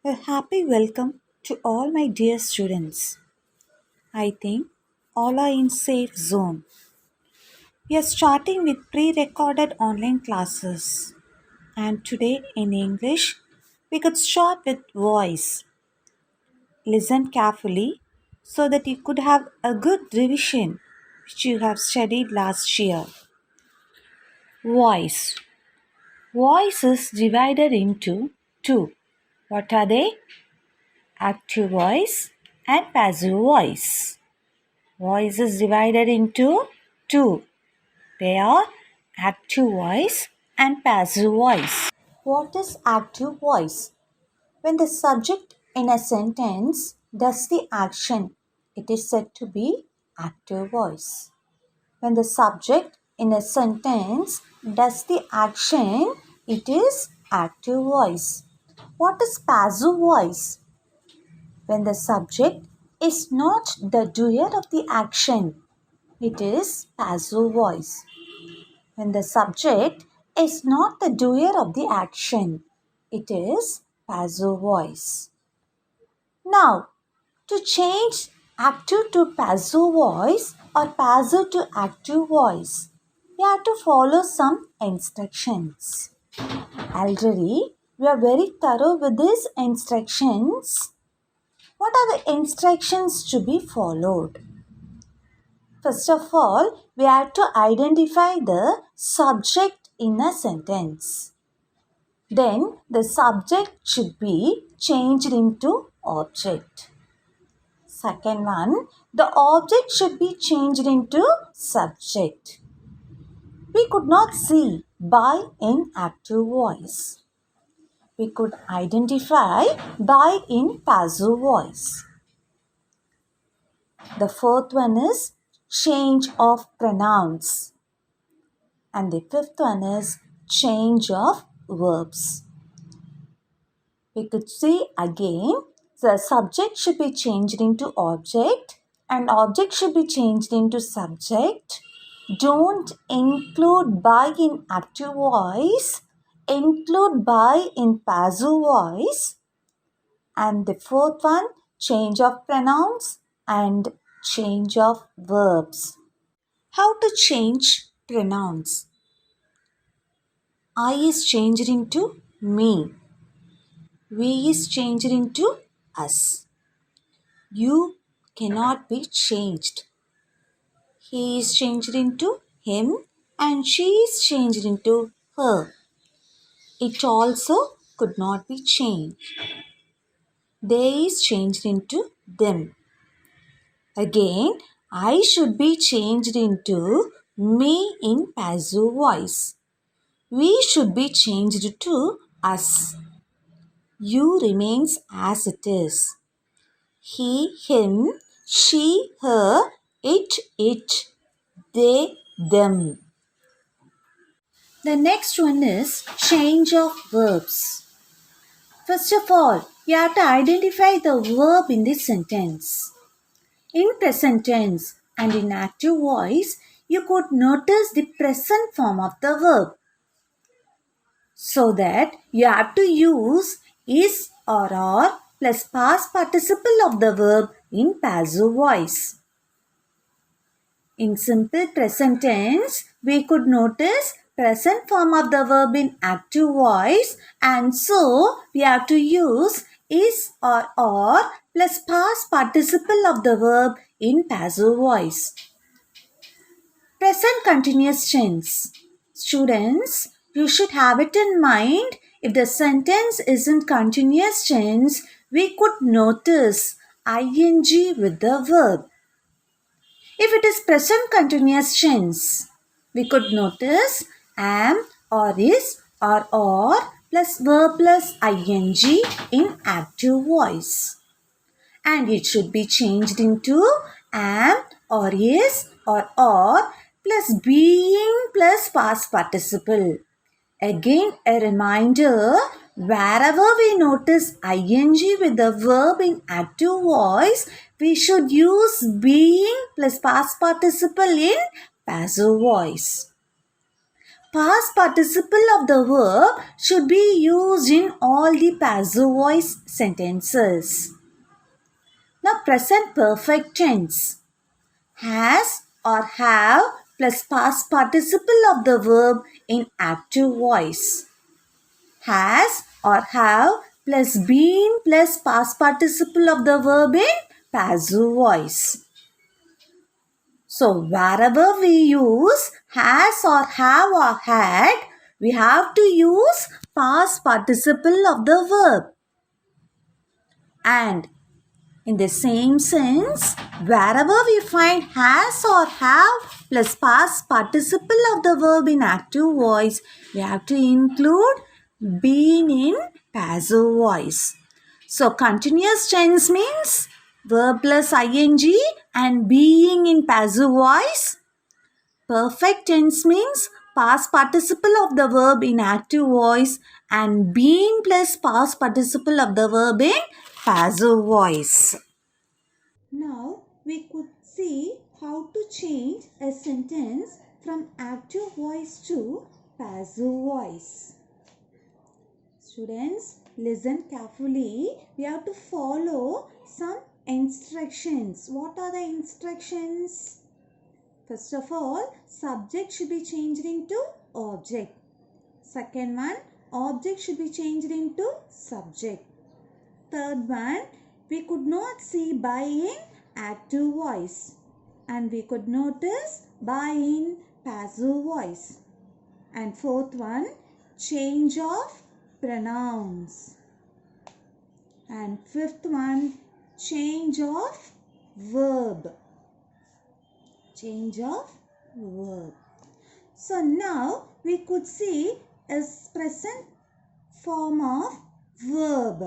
A happy welcome to all my dear students. I think all are in safe zone. We are starting with pre-recorded online classes. And today in English, we could start with voice. Listen carefully so that you could have a good revision which you have studied last year. Voice. Voice is divided into two. What are they? Active voice and passive voice. Voice is divided into two. They are active voice and passive voice. What is active voice? When the subject in a sentence does the action, it is said to be active voice. When the subject in a sentence does the action, it is active voice. What is passive voice? When the subject is not the doer of the action, it is passive voice. When the subject is not the doer of the action, it is passive voice. Now, to change active to passive voice or passive to active voice, we have to follow some instructions. Already, we are very thorough with these instructions. What are the instructions to be followed? First of all, we have to identify the subject in a sentence. Then the subject should be changed into object. Second one, the object should be changed into subject. We could not see by in active voice. We could identify by in passive voice. The fourth one is change of pronouns. And the fifth one is change of verbs. We could see again the subject should be changed into object and object should be changed into subject. Don't include by in active voice, include by in passive voice. And the fourth one, change of pronouns and change of verbs. How to change pronouns? I is changed into me. We is changed into us. You cannot be changed. He is changed into him and she is changed into her. It also could not be changed. They is changed into them. Again, I should be changed into me in passive voice. We should be changed to us. You remains as it is. He, him, she, her, it, they, them. The next one is change of verbs. First of all, you have to identify the verb in the sentence. In present tense and in active voice, you could notice the present form of the verb. So that you have to use is or are plus past participle of the verb in passive voice. In simple present tense, we could notice present form of the verb in active voice and so we have to use is or are plus past participle of the verb in passive voice. Present continuous tense. Students, you should have it in mind. If the sentence is in continuous tense, we could notice ing with the verb. If it is present continuous tense, we could notice am or is or are plus verb plus ing in active voice. And it should be changed into am or is or are plus being plus past participle. Again, a reminder, wherever we notice ing with the verb in active voice, we should use being plus past participle in passive voice. past participle of the verb should be used in all the passive voice sentences. Now present perfect tense. Has or have plus past participle of the verb in active voice. Has or have plus been plus past participle of the verb in passive voice. So wherever we use has or have or had, we have to use past participle of the verb. And in the same sense, wherever we find has or have plus past participle of the verb in active voice, we have to include been in passive voice. So continuous tense means verb plus ing and being in passive voice. Perfect tense means past participle of the verb in active voice and been plus past participle of the verb in passive voice. Now we could see how to change a sentence from active voice to passive voice. Students, listen carefully. We have to follow some instructions. What are the instructions? First of all, subject should be changed into object. Second one, object should be changed into subject. Third one, we could not see by in active voice. And we could notice by in passive voice. And fourth one, change of pronouns. And fifth one, change of verb. Change of verb. So now we could see a present form of verb.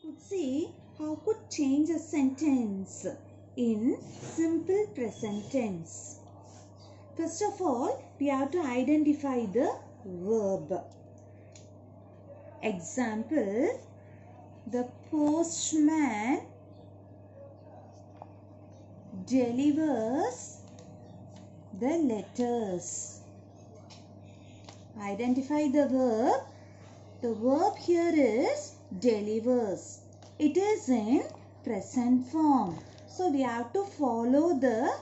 Could see how could change a sentence in simple present tense. First of all, we have to identify the verb. Example, the postman delivers the letters. Identify the verb. The verb here is delivers. It is in present form. So we have to follow the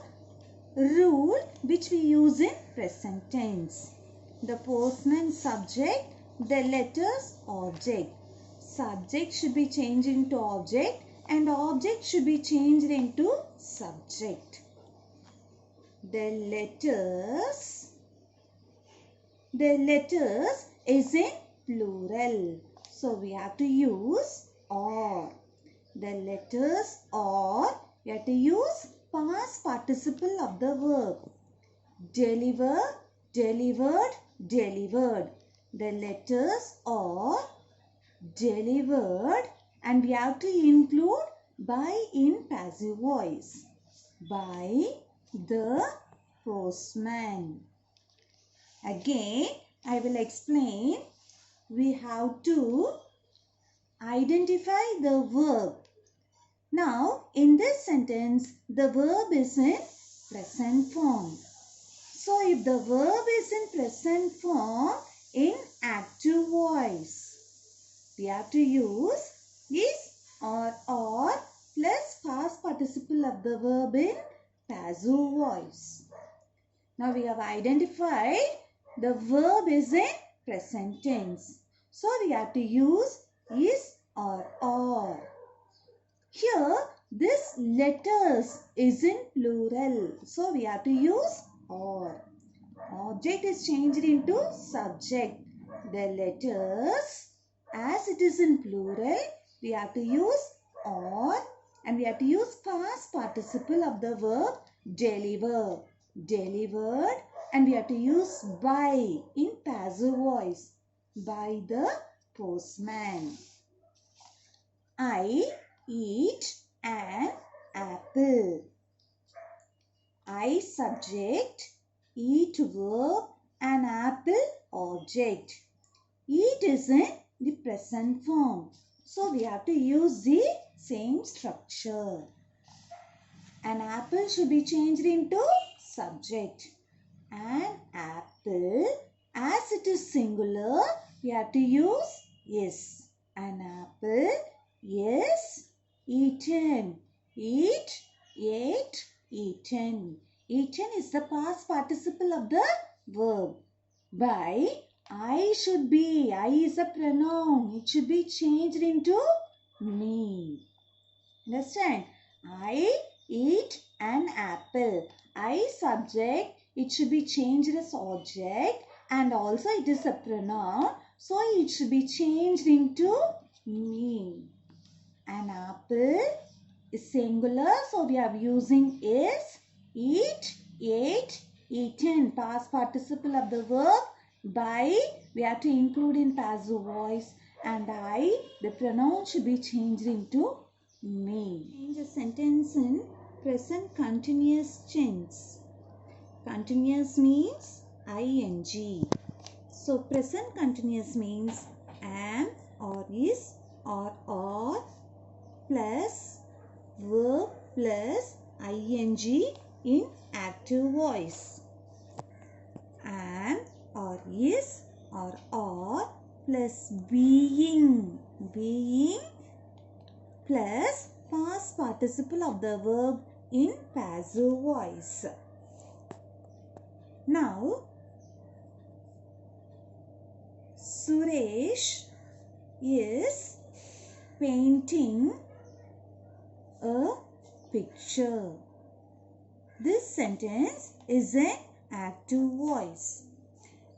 rule which we use in present tense. The postman subject, the letters object. Subject should be changed into object and object should be changed into subject. The letters is in plural. So we have to use or. The letters or, we have to use past participle of the verb. Deliver, delivered, delivered. The letters are delivered and we have to include by in passive voice. By the postman. Again, I will explain. We have to identify the verb. Now, in this sentence, the verb is in present form. So, if the verb is in present form in active voice, we have to use is or plus past participle of the verb in passive voice. Now, we have identified the verb is in present tense. So, we have to use is or. Here, this letters is in plural. So, we have to use or. Object is changed into subject. The letters, as it is in plural, we have to use or and we have to use past participle of the verb deliver. Delivered and we have to use by in passive voice. By the postman. I eat an apple. I subject, eat verb, an apple object. Eat is in the present form. So we have to use the same structure. An apple should be changed into subject. An apple. As it is singular, we have to use is. An apple is eaten. Eat, ate, eaten. Eaten is the past participle of the verb. By I should be. I is a pronoun. It should be changed into me. Understand? I eat an apple. I subject. It should be changed as object and also it is a pronoun. So it should be changed into me. An apple is singular. So we are using is. Eat, ate, eaten. Past participle of the verb. By we have to include in passive voice. And I, the pronoun should be changed into me. Change a sentence in present continuous tense. Continuous means ing. So present continuous means am or is or are plus verb plus ing in active voice. Am or is or are plus being. Being plus past participle of the verb in passive voice. Now, Suresh is painting a picture. This sentence is an active voice.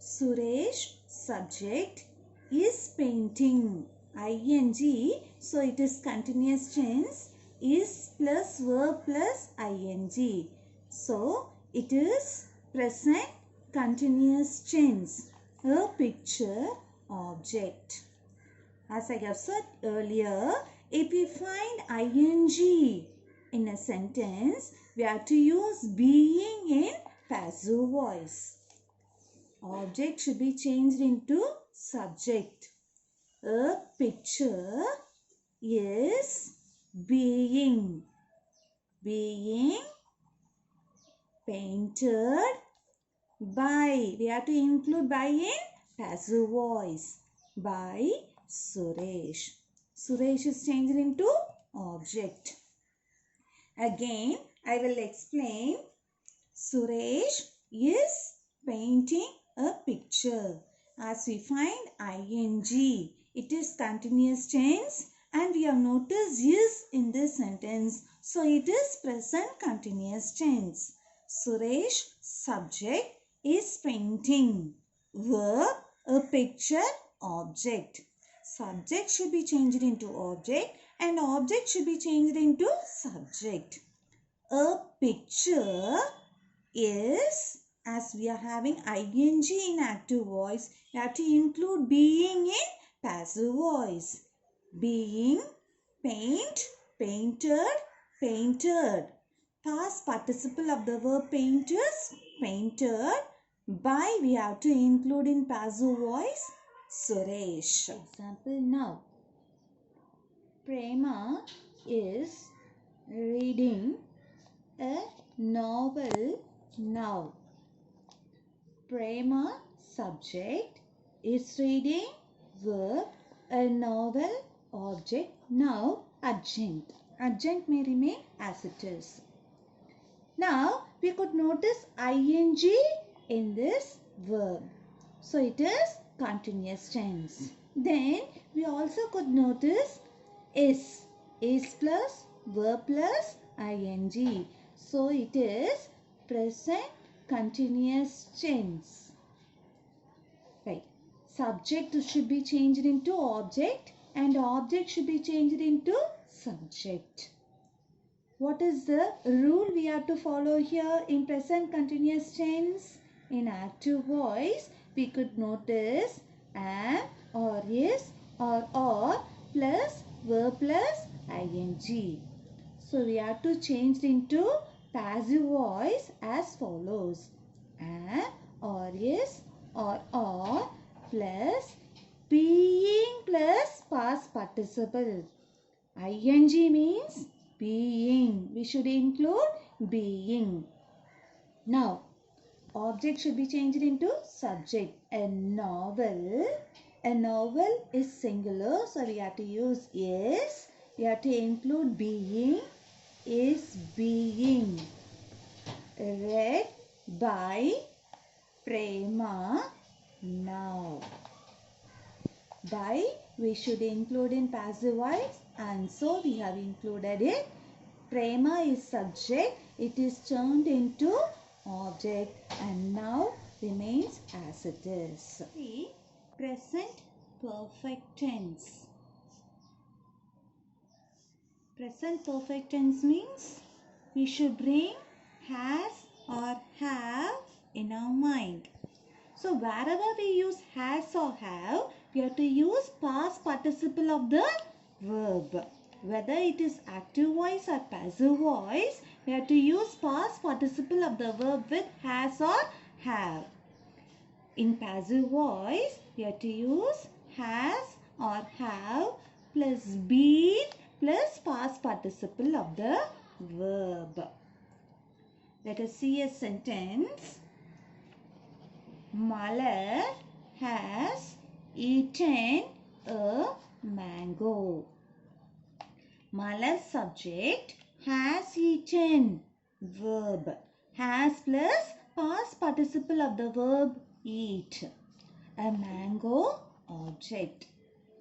Suresh subject is painting. ing, so it is continuous tense, is plus verb plus ing. So it is present continuous tense, a picture object. As I have said earlier, if we find ing in a sentence, we have to use being in passive voice. Object should be changed into subject. A picture is being painted by. We have to include by in passive voice. By Suresh. Suresh is changed into object. Again, I will explain. Suresh is painting a picture. As we find ing, it is continuous tense and we have noticed is in this sentence. So it is present continuous tense. Suresh subject is painting. Verb a picture object. Subject should be changed into object and object should be changed into subject. A picture is, as we are having ing in active voice, we have to include being in passive voice. Being, paint, painted, painted. Past participle of the verb paint is painted. By we have to include in passive voice Suresh. Example now. Prema is reading a novel now. Prema subject is reading verb a novel object now adjunct. Adjunct may remain as it is. Now we could notice ing in this verb. So it is continuous tense. Then we also could notice is plus verb plus ing. So it is present continuous tense. Right. Subject should be changed into object and object should be changed into subject. What is the rule we have to follow here in present continuous tense? In active voice, we could notice am or is or are plus verb plus ing. So we have to change into passive voice as follows. Am or is or are plus being plus past participle. ing means being. We should include being. Now, Object should be changed into subject. A novel. A novel is singular, so we have to use is. We have to include being. Is being read by Prema now. By we should include in passive voice, and so we have included it. Prema is subject. It is turned into object and now remains as it is. See, present perfect tense. Present perfect tense means we should bring has or have in our mind. So wherever we use has or have, we have to use past participle of the verb. Whether it is active voice or passive voice, we have to use past participle of the verb with has or have. In passive voice, we have to use has or have plus been plus past participle of the verb. Let us see a sentence. Malar has eaten a mango. Malar subject, has eaten, verb. Has plus past participle of the verb eat. A mango, object.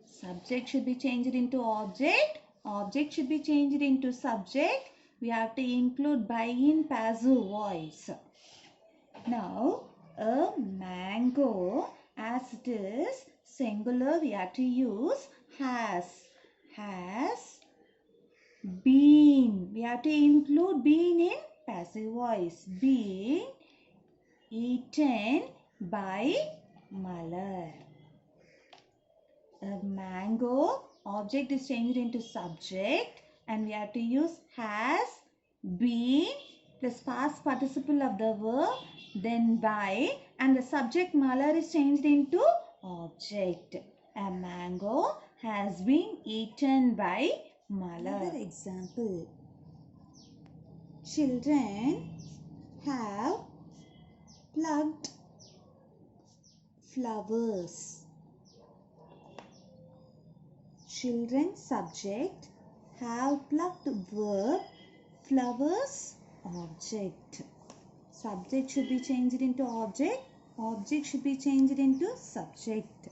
Subject should be changed into object. Object should be changed into subject. We have to include by in passive voice. Now, a mango, as it is singular, we have to use has. Has been. We have to include been in passive voice. Been eaten by Malar. A mango, object is changed into subject and we have to use has been plus past participle of the verb, then by, and the subject Malar is changed into object. A mango has been eaten by Malar. Another example. Children have plucked flowers. Children subject, have plucked verb, flowers object. Subject should be changed into object. Object should be changed into subject.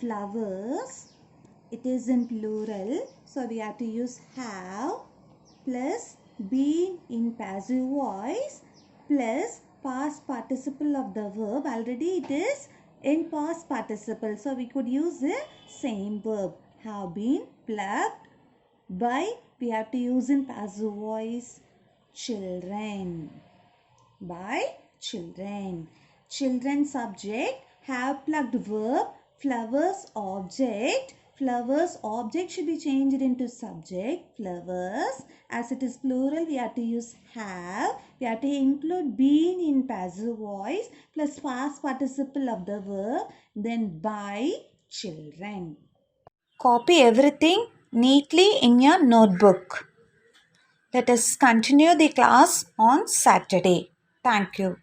Flowers, it is in plural, so we have to use have plus been in passive voice plus past participle of the verb. Already it is in past participle, so we could use the same verb. Have been plucked by, we have to use in passive voice, children. By children. Children subject, have plucked verb, flowers object. Flowers object should be changed into subject, flowers. As it is plural, we have to use have. We have to include been in passive voice plus past participle of the verb, then by children. Copy everything neatly in your notebook. Let us continue the class on Saturday. Thank you.